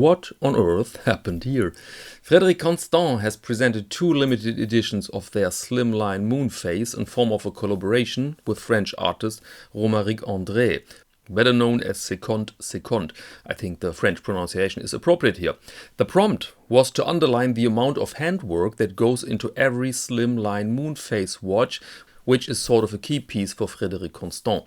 What on earth happened here? Frederique Constant has presented 2 limited editions of their Slimline Moonphase in form of a collaboration with French artist Romaric André, better known as Second. I think the French pronunciation is appropriate here. The prompt was to underline the amount of handwork that goes into every Slimline Moonphase watch, which is sort of a key piece for Frederique Constant.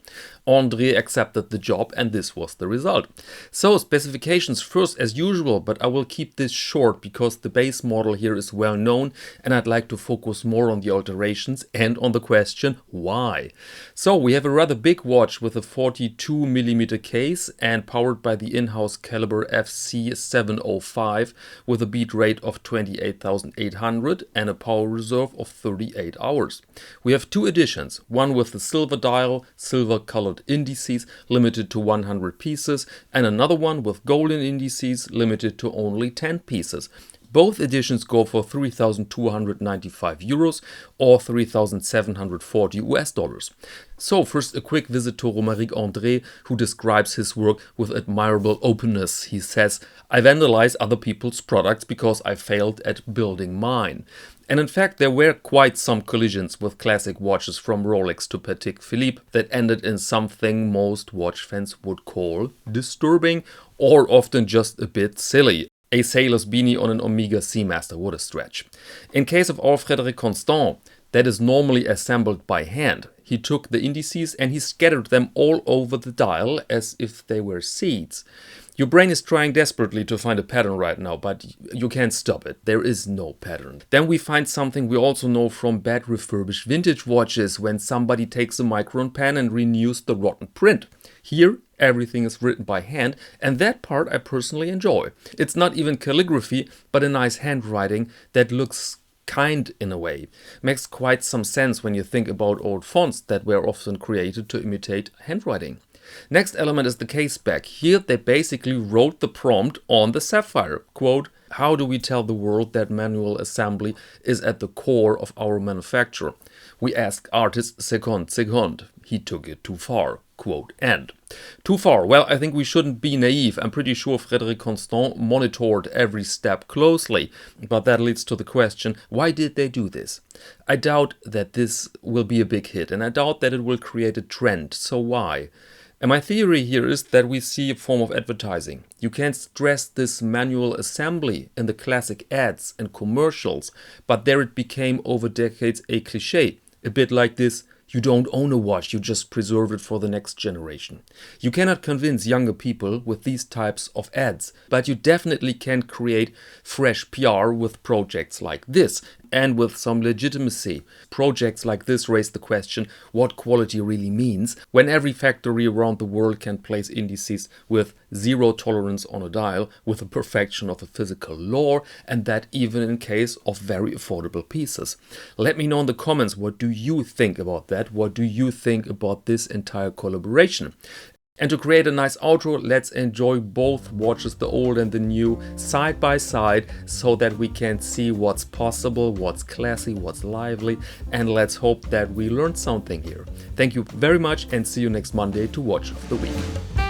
André accepted the job and this was the result. So specifications first as usual, but I will keep this short because the base model here is well known and I'd like to focus more on the alterations and on the question why. So we have a rather big watch with a 42mm case and powered by the in-house caliber FC705 with a beat rate of 28,800 and a power reserve of 38 hours. We have 2 editions, one with the silver dial, silver colored indices limited to 100 pieces, and another one with golden indices limited to only 10 pieces. Both editions go for 3,295 euros or 3,740 US dollars. So first a quick visit to Romaric André, who describes his work with admirable openness. He says, "I vandalize other people's products because I failed at building mine." And in fact, there were quite some collisions with classic watches from Rolex to Patek Philippe that ended in something most watch fans would call disturbing or often just a bit silly. A sailor's beanie on an Omega Seamaster, what a stretch. In case of our Frederique Constant, that is normally assembled by hand. He took the indices and he scattered them all over the dial as if they were seeds. Your brain is trying desperately to find a pattern right now, but you can't stop it. There is no pattern. Then we find something we also know from bad refurbished vintage watches, when somebody takes a micron pen and renews the rotten print. Here, everything is written by hand, and that part I personally enjoy. It's not even calligraphy, but a nice handwriting that looks kind in a way. Makes quite some sense when you think about old fonts that were often created to imitate handwriting. Next element is the caseback. Here they basically wrote the prompt on the sapphire. Quote, "How do we tell the world that manual assembly is at the core of our manufacture? We ask artist Second. He took it too far." Quote end. Too far? Well, I think we shouldn't be naive. I'm pretty sure Frederique Constant monitored every step closely. But that leads to the question, why did they do this? I doubt that this will be a big hit, and I doubt that it will create a trend. So why? And my theory here is that we see a form of advertising. You can stress this manual assembly in the classic ads and commercials, but there it became over decades a cliche. A bit like this, you don't own a watch, you just preserve it for the next generation. You cannot convince younger people with these types of ads, but you definitely can create fresh PR with projects like this and with some legitimacy. Projects like this raise the question what quality really means when every factory around the world can place indices with 0 tolerance on a dial with the perfection of a physical law, and that even in case of very affordable pieces. Let me know in the comments, what do you think about that? What do you think about this entire collaboration? And to create a nice outro, let's enjoy both watches, the old and the new, side by side, so that we can see what's possible, what's classy, what's lively, and let's hope that we learned something here. Thank you very much and see you next Monday to Watch of the Week.